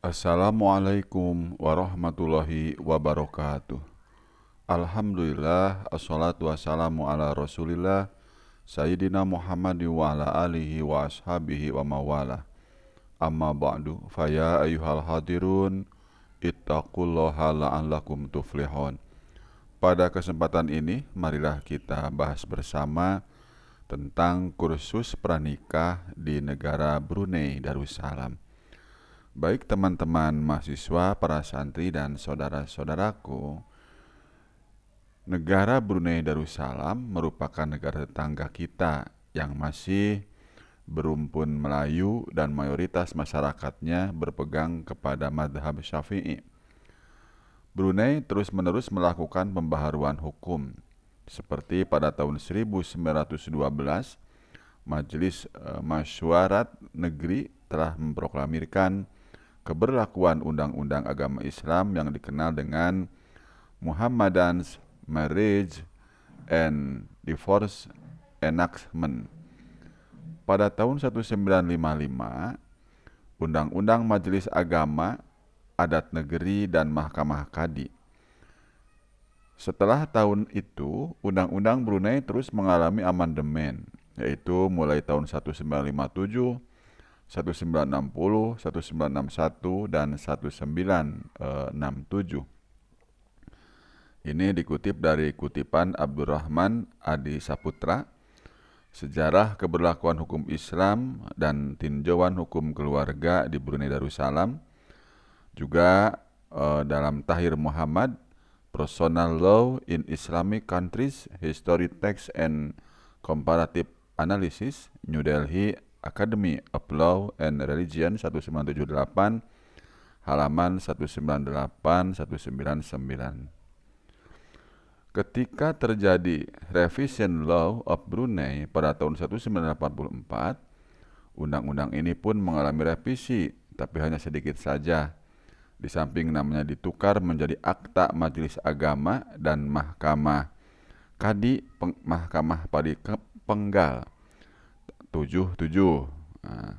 Assalamualaikum warahmatullahi wabarakatuh. Alhamdulillah, assalatu wassalamu ala rasulillah Sayyidina Muhammad wa ala alihi wa ashabihi wa mawala. Amma ba'du, faya ayyuhal hadirun ittaqullaha la'allakum tuflihun. Pada kesempatan ini, marilah kita bahas bersama tentang kursus pranikah di negara Brunei Darussalam. Baik teman-teman mahasiswa, para santri dan saudara-saudaraku, negara Brunei Darussalam merupakan negara tetangga kita yang masih berumpun Melayu dan mayoritas masyarakatnya berpegang kepada madhab Syafi'i. Brunei terus-menerus melakukan pembaharuan hukum, seperti pada tahun 1912, Majelis Masyuarat Negeri telah memproklamirkan keberlakuan undang-undang agama Islam yang dikenal dengan Muhammadan's Marriage and Divorce Enactment. Pada tahun 1955, Undang-Undang Majelis Agama, Adat Negeri, dan Mahkamah Kadi. Setelah tahun itu, Undang-Undang Brunei terus mengalami amandemen, yaitu mulai tahun 1957, 1960, 1961, dan 1967. Ini dikutip dari kutipan Abdurrahman Adi Saputra, Sejarah Keberlakuan Hukum Islam dan Tinjauan Hukum Keluarga di Brunei Darussalam. Juga dalam Tahir Muhammad, Personal Law in Islamic Countries, History Text and Comparative Analysis, New Delhi Academy of Law and Religion 1978, halaman 198-199. Ketika terjadi Revision Law of Brunei pada tahun 1984, undang-undang ini pun mengalami revisi, tapi hanya sedikit saja. Di samping namanya ditukar menjadi Akta Majelis Agama dan Mahkamah Kadi, Mahkamah Padi Penggal 77. Nah,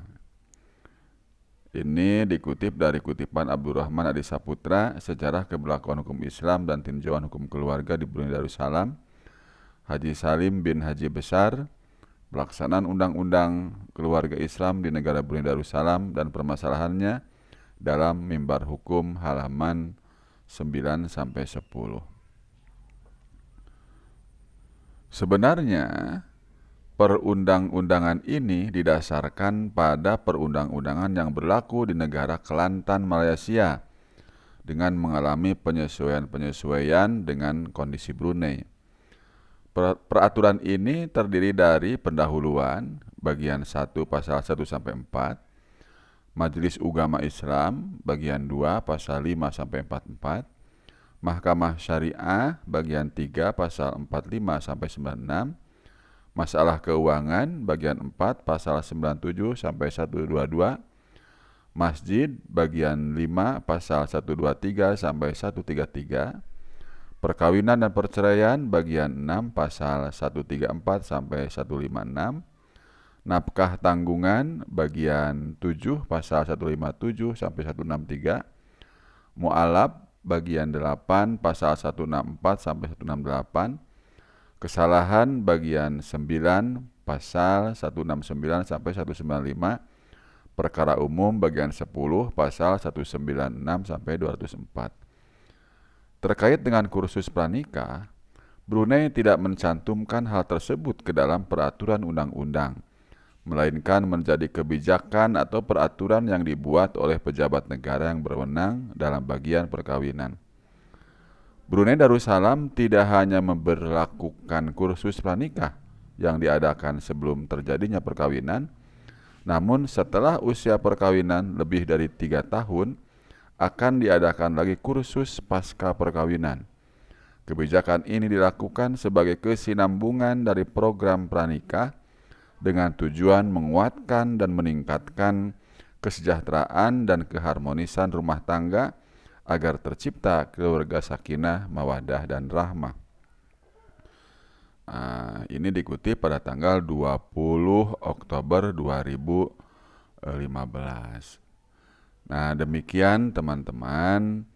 ini dikutip dari kutipan Abdurrahman Adi Saputra, Sejarah Keberlakuan Hukum Islam dan Tinjauan Hukum Keluarga di Brunei Darussalam, Haji Salim bin Haji Besar, Pelaksanaan Undang-Undang Keluarga Islam di Negara Brunei Darussalam dan Permasalahannya dalam Mimbar Hukum, halaman 9-10. Sebenarnya perundang-undangan ini didasarkan pada perundang-undangan yang berlaku di negara Kelantan, Malaysia, dengan mengalami penyesuaian-penyesuaian dengan kondisi Brunei. Peraturan ini terdiri dari pendahuluan, bagian 1 pasal 1-4, Majelis Ugama Islam, bagian 2 pasal 5-44, Mahkamah Syariah, bagian 3 pasal 45-96, Masalah Keuangan, bagian 4 pasal 97-122, Masjid, bagian 5 pasal 123-133, Perkawinan dan Perceraian, bagian 6 pasal 134-156, Nafkah Tanggungan, bagian 7 pasal 157-163, Mu'alaf, bagian 8 pasal 164-168, Kesalahan, bagian 9 pasal 169-195, Perkara Umum, bagian 10 pasal 196-204. Terkait dengan kursus pranikah, Brunei tidak mencantumkan hal tersebut ke dalam peraturan undang-undang, melainkan menjadi kebijakan atau peraturan yang dibuat oleh pejabat negara yang berwenang dalam bagian perkawinan. Brunei Darussalam tidak hanya memberlakukan kursus pranikah yang diadakan sebelum terjadinya perkawinan, namun setelah usia perkawinan lebih dari 3 tahun, akan diadakan lagi kursus pasca perkawinan. Kebijakan ini dilakukan sebagai kesinambungan dari program pranikah dengan tujuan menguatkan dan meningkatkan kesejahteraan dan keharmonisan rumah tangga agar tercipta keluarga sakinah, mawadah, dan rahmah. Ini dikutip pada tanggal 20 Oktober 2015. Nah, demikian teman-teman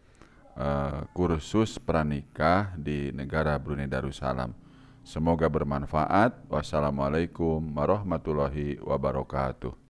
kursus pranikah di negara Brunei Darussalam. Semoga bermanfaat. Wassalamualaikum warahmatullahi wabarakatuh.